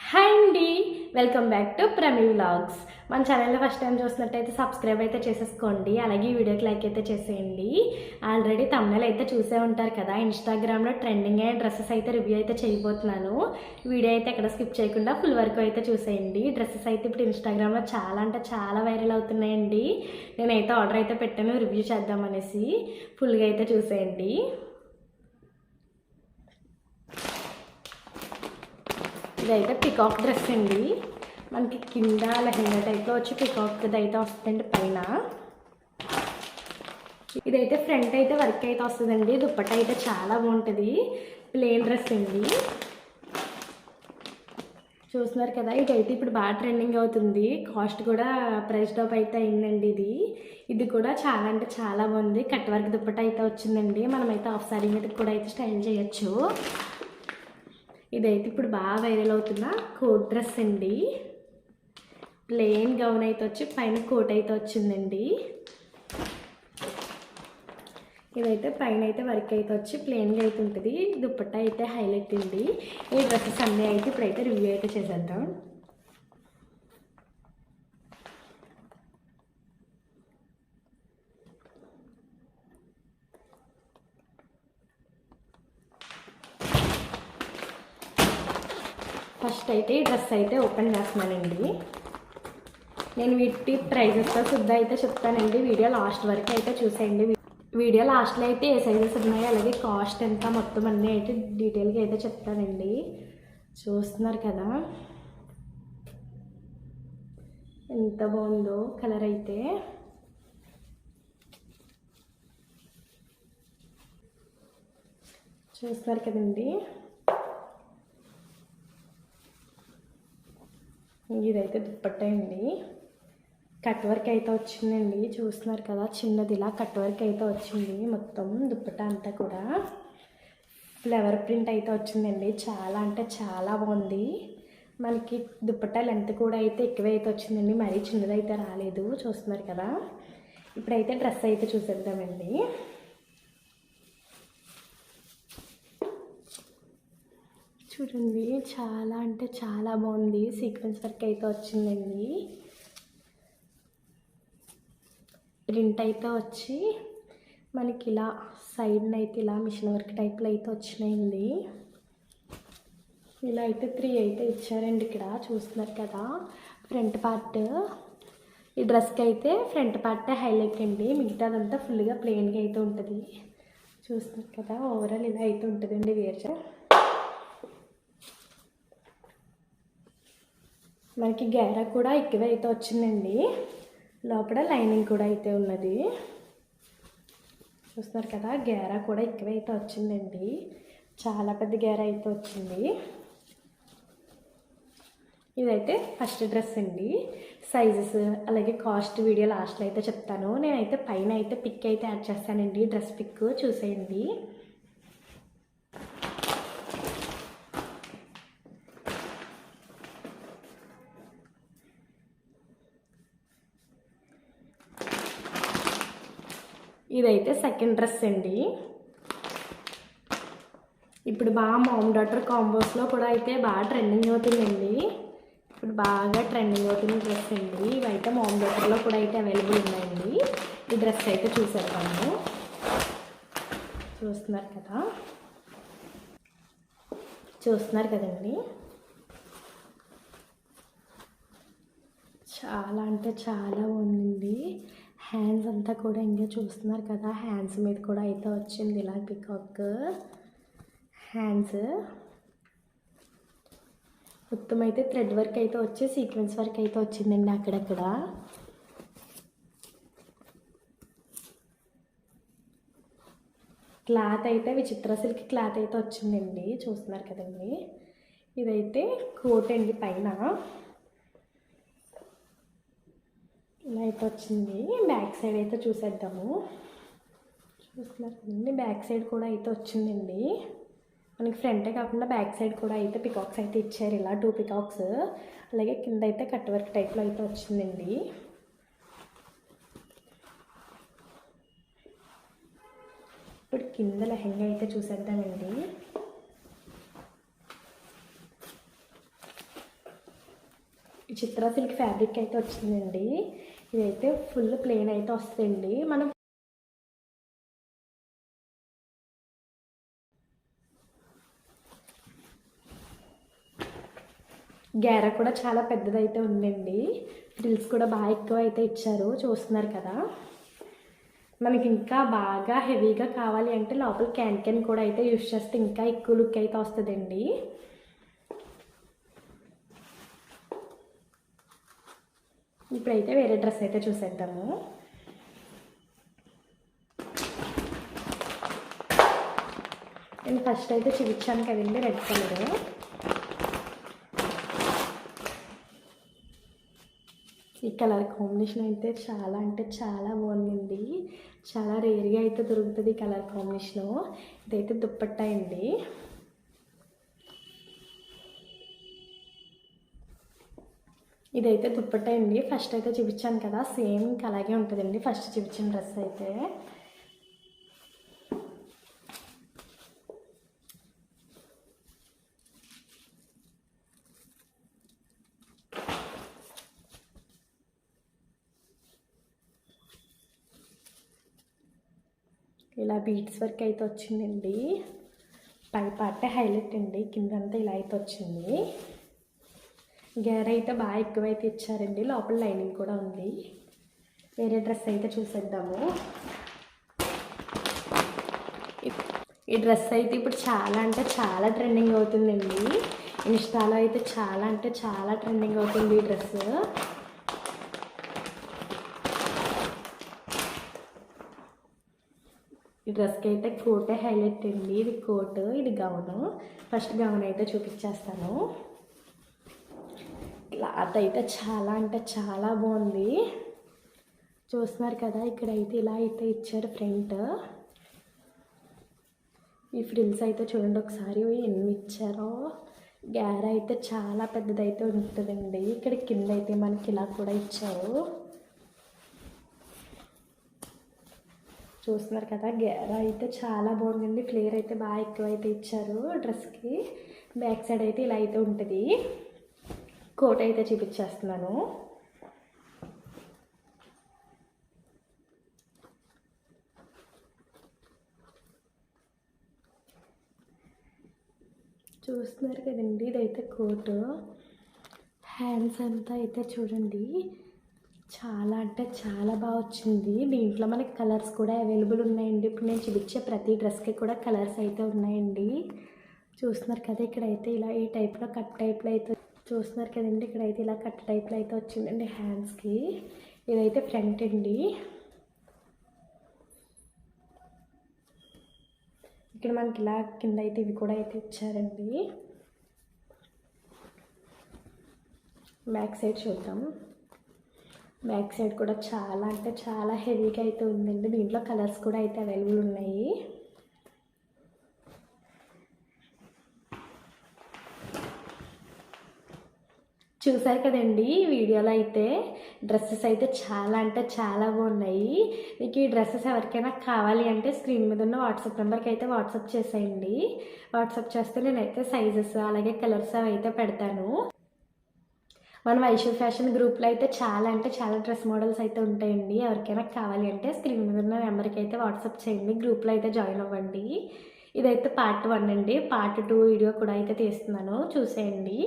Hi అండి, welcome back to Prami vlogs. మన ఛానల్లో ఫస్ట్ టైం చూసినట్టయితే సబ్స్క్రైబ్ అయితే చేసేసుకోండి. అలాగే ఈ వీడియోకి లైక్ అయితే చేసేయండి. ఆల్రెడీ తమిళనాడు అయితే చూసే ఉంటారు కదా, ఇన్స్టాగ్రామ్లో ట్రెండింగ్ అయిన డ్రెస్సెస్ అయితే రివ్యూ అయితే చేయబోతున్నాను. వీడియో అయితే ఎక్కడ స్కిప్ చేయకుండా ఫుల్ వరకు అయితే చూసేయండి. డ్రెస్సెస్ అయితే ఇప్పుడు ఇన్స్టాగ్రామ్లో చాలా అంటే చాలా వైరల్ అవుతున్నాయండి. నేనైతే ఆర్డర్ అయితే పెట్టాను రివ్యూ చేద్దామనేసి. ఫుల్గా అయితే చూసేయండి. ఇదైతే పికాక్ డ్రెస్ అండి. మనకి కింద లెహంగా టైప్లో వచ్చి పికాక్ది అయితే వస్తుందండి పైన. ఇదైతే ఫ్రంట్ అయితే వర్క్ అయితే వస్తుందండి. దుప్పట్ట అయితే చాలా బాగుంటుంది. ప్లెయిన్ డ్రెస్ అండి. చూస్తున్నారు కదా, ఇదైతే ఇప్పుడు బాగా ట్రెండింగ్ అవుతుంది. కాస్ట్ కూడా ప్రైస్ టాప్ అయితే అయిందండి. ఇది కూడా చాలా అంటే చాలా బాగుంది. కట్ వర్క్ దుప్పట్ట అయితే వచ్చిందండి. మనమైతే ఆఫ్ సారీ మీద కూడా అయితే స్టైల్ చేయొచ్చు. ఇదైతే ఇప్పుడు బాగా వైరల్ అవుతున్న కోట్ డ్రెస్ అండి. ప్లెయిన్ గౌన్ అయితే వచ్చి పైన కోట్ అయితే వచ్చిందండి. ఇదైతే పైన అయితే వర్క్ అయితే వచ్చి ప్లెయిన్గా అయితే ఉంటుంది. దుప్పట్టా అయితే హైలైట్ ఉంది. ఈ డ్రెస్సెస్ అన్నీ అయితే ఇప్పుడైతే రివ్యూ అయితే చేసేద్దాం. ఫస్ట్ అయితే ఈ డ్రెస్ అయితే ఓపెన్ చేస్తున్నానండి. నేను వీటి ప్రైజెస్తో శుద్ధ అయితే చెప్తానండి. వీడియో లాస్ట్ వరకు అయితే చూసేయండి. వీడియో లాస్ట్లో అయితే ఏ సైజెస్ ఉన్నాయి, అలాగే కాస్ట్ ఎంత, మొత్తం అన్నీ అయితే డీటెయిల్గా అయితే చెప్తానండి. చూస్తున్నారు కదా ఎంత బాగుందో కలర్ అయితే. చూస్తున్నారు కదండి. ఇదైతే దుప్పట్టా అండి. కట్ వర్క్ అయితే వచ్చిందండి. చూస్తున్నారు కదా, చిన్నది ఇలా కట్ వర్క్ అయితే వచ్చింది. మొత్తం దుప్పట్టా అంతా కూడా ఫ్లవర్ ప్రింట్ అయితే వచ్చిందండి. చాలా అంటే చాలా బాగుంది. మనకి దుప్పట్టా లెంత్ కూడా అయితే ఎక్కువ అయితే వచ్చిందండి. మరీ చిన్నదైతే రాలేదు. చూస్తున్నారు కదా. ఇప్పుడైతే డ్రెస్ అయితే చూసేద్దామండి. చూడండి, చాలా అంటే చాలా బాగుంది. సీక్వెన్స్ వర్క్ అయితే వచ్చిందండి. ప్రింట్ అయితే వచ్చి మనకి ఇలా సైడ్న అయితే ఇలా మిషన్ వర్క్ టైప్లో అయితే వచ్చినాయండి. ఇలా అయితే 3 అయితే ఇచ్చారండి. ఇక్కడ చూస్తున్నారు కదా, ఫ్రంట్ పార్ట్ ఈ డ్రెస్కి అయితే ఫ్రంట్ పార్ట్ హైలైట్ అండి. మిగతాదంతా ఫుల్గా ప్లెయిన్గా అయితే ఉంటుంది. చూస్తున్నారు కదా, ఓవరాల్ ఇలా అయితే ఉంటుందండి వేర్. మనకి గేరా కూడా ఎక్కువ అయితే వచ్చిందండి. లోపల లైనింగ్ కూడా అయితే ఉన్నది. చూస్తున్నారు కదా, గేరా కూడా ఎక్కువ అయితే వచ్చిందండి. చాలా పెద్ద గేరా అయితే వచ్చింది. ఇదైతే ఫస్ట్ డ్రెస్ అండి. సైజెస్ అలాగే కాస్ట్ వీడియో లాస్ట్లో అయితే చెప్తాను. నేనైతే పైన అయితే పిక్ అయితే యాడ్ చేస్తానండి. డ్రెస్ పిక్ చూసేయండి. ఇదైతే సెకండ్ డ్రెస్ అండి. ఇప్పుడు బాగా మామ్ డాటర్ కాంబోస్లో కూడా అయితే బాగా ట్రెండింగ్ అవుతుందండి. ఇప్పుడు బాగా ట్రెండింగ్ అవుతున్న డ్రెస్ అండి. ఇవైతే మామ్ డాటర్లో కూడా అయితే అవైలబుల్ ఉన్నాయండి. ఈ డ్రెస్ అయితే చూసేద్దాము. చూస్తున్నారు కదండి. చాలా అంటే చాలా బాగుందండి. హ్యాండ్స్ అంతా కూడా ఇంకా చూస్తున్నారు కదా, హ్యాండ్స్ మీద కూడా అయితే వచ్చింది ఇలా పికాక్ హ్యాండ్స్. మొత్తం అయితే థ్రెడ్ వర్క్ అయితే వచ్చి సీక్వెన్స్ వర్క్ అయితే వచ్చిందండి అక్కడక్కడ. క్లాత్ అయితే విచిత్ర సిల్క్ క్లాత్ అయితే వచ్చిందండి. చూస్తున్నారు కదండి. ఇదైతే కోట్ అండి. పైన ఇలా అయితే వచ్చింది. బ్యాక్ సైడ్ అయితే చూసేద్దాము. చూస్తున్నారు కదండి, బ్యాక్ సైడ్ కూడా అయితే వచ్చిందండి. మనకి ఫ్రంటే కాకుండా బ్యాక్ సైడ్ కూడా అయితే పికాక్స్ అయితే ఇచ్చారు. ఇలా 2 పికాక్స్. అలాగే కింద అయితే కట్ వర్క్ టైప్లో అయితే వచ్చిందండి. ఇప్పుడు కింద లెహంగా అయితే చూసేద్దామండి. ఈ చిత్రా సిల్క్ ఫ్యాబ్రిక్ అయితే వచ్చిందండి. ఇదైతే ఫుల్ ప్లెయిన్ అయితే వస్తుందండి. మనం గేర కూడా చాలా పెద్దదైతే ఉందండి. ఫ్రిల్స్ కూడా బాగా ఎక్కువ అయితే ఇచ్చారు, చూస్తున్నారు కదా. మనకి ఇంకా బాగా హెవీగా కావాలి అంటే లోపల క్యాన్ కూడా అయితే యూస్ చేస్తే ఇంకా ఎక్కువ లుక్ అయితే వస్తుందండి. ఇప్పుడైతే వేరే డ్రెస్ అయితే చూసేద్దాము. నేను ఫస్ట్ అయితే చూపించాను కదండి రెడ్ కలర్. ఈ కలర్ కాంబినేషన్ అయితే చాలా అంటే చాలా బాగుందండి. చాలా రేర్గా అయితే దొరుకుతుంది ఈ కలర్ కాంబినేషను. ఇదైతే దుప్పట్టా అండి. ఇదైతే దుప్పట్టా అండి. ఫస్ట్ అయితే చూపించాను కదా, సేమ్ ఇంకా అలాగే ఉంటుందండి ఫస్ట్ చూపించిన డ్రెస్ అయితే. ఇలా బీడ్స్ వర్క్ అయితే వచ్చిందండి. పై పార్టే హైలైట్ అండి, కిందంతా ఇలా అయితే వచ్చింది. గేర అయితే బాగా ఎక్కువైతే ఇచ్చారండి, లోపల లైనింగ్ కూడా ఉంది. వేరే డ్రెస్ అయితే చూసేద్దాము. ఈ డ్రెస్ అయితే ఇప్పుడు చాలా అంటే చాలా ట్రెండింగ్ అవుతుందండి. ఇన్స్టాలో అయితే చాలా అంటే చాలా ట్రెండింగ్ అవుతుంది ఈ డ్రెస్. ఈ డ్రెస్కి అయితే కోటే హైలైట్ అండి. ఇది కోట్, ఇది గౌను. ఫస్ట్ గౌన్ అయితే చూపించేస్తాను. క్లాత్ అయితే చాలా అంటే చాలా బాగుంది, చూస్తున్నారు కదా. ఇక్కడైతే ఇలా అయితే ఇచ్చారు ఫ్రంట్. ఈ ఫ్రిల్స్ అయితే చూడండి ఒకసారి ఎన్ని ఇచ్చారో. గేర అయితే చాలా పెద్దదైతే ఉంటుందండి. ఇక్కడ కింద అయితే మనకి ఇలా కూడా ఇచ్చారు, చూస్తున్నారు కదా. గేర అయితే చాలా బాగుందండి. ఫ్లేర్ అయితే బాగా ఎక్కువ అయితే ఇచ్చారు డ్రెస్కి. బ్యాక్ సైడ్ అయితే ఇలా అయితే ఉంటుంది. కోట్ అయితే చూపించేస్తున్నాను. చూస్తున్నారు కదండి, ఇదైతే కోటు. హ్యాండ్స్ అంతా అయితే చూడండి చాలా అంటే చాలా బాగా వచ్చింది. దీంట్లో మనకి కలర్స్ కూడా అవైలబుల్ ఉన్నాయండి. ఇప్పుడు నేను చూపించే ప్రతి డ్రెస్కి కూడా కలర్స్ అయితే ఉన్నాయండి. చూస్తున్నారు కదా, ఇక్కడైతే ఇలా ఈ టైప్లో కట్ టైప్లో అయితే చూస్తున్నారు కదండి. ఇక్కడైతే ఇలా కట్ టైప్లో అయితే వచ్చిందండి హ్యాండ్స్కి. ఇదైతే ఫ్రంట్ అండి. ఇక్కడ మనకి ఇలా కింద అయితే ఇవి కూడా అయితే ఇచ్చారండి. బ్యాక్ సైడ్ చూద్దాం. బ్యాక్ సైడ్ కూడా చాలా అంటే చాలా హెవీగా అయితే ఉందండి. దీంట్లో కలర్స్ కూడా అయితే అవైలబుల్ ఉన్నాయి. చూసారు కదండి వీడియోలో అయితే డ్రెస్సెస్ అయితే చాలా అంటే చాలా బాగున్నాయి. మీకు ఈ డ్రెస్సెస్ ఎవరికైనా కావాలి అంటే స్క్రీన్ మీద ఉన్న వాట్సాప్ నెంబర్కి అయితే వాట్సాప్ చేసేయండి. వాట్సాప్ చేస్తే నేనైతే సైజెస్ అలాగే కలర్స్ అవి అయితే పెడతాను. మన వైష్ణవి ఫ్యాషన్ గ్రూప్లో అయితే చాలా అంటే చాలా డ్రెస్ మోడల్స్ అయితే ఉంటాయండి. ఎవరికైనా కావాలి అంటే స్క్రీన్ మీద ఉన్న నెంబర్కి అయితే వాట్సాప్ చేయండి. గ్రూప్లో అయితే జాయిన్ అవ్వండి. ఇదైతే పార్ట్ 1 అండి. పార్ట్ 2 వీడియో కూడా అయితే తీస్తున్నాను, చూసేయండి.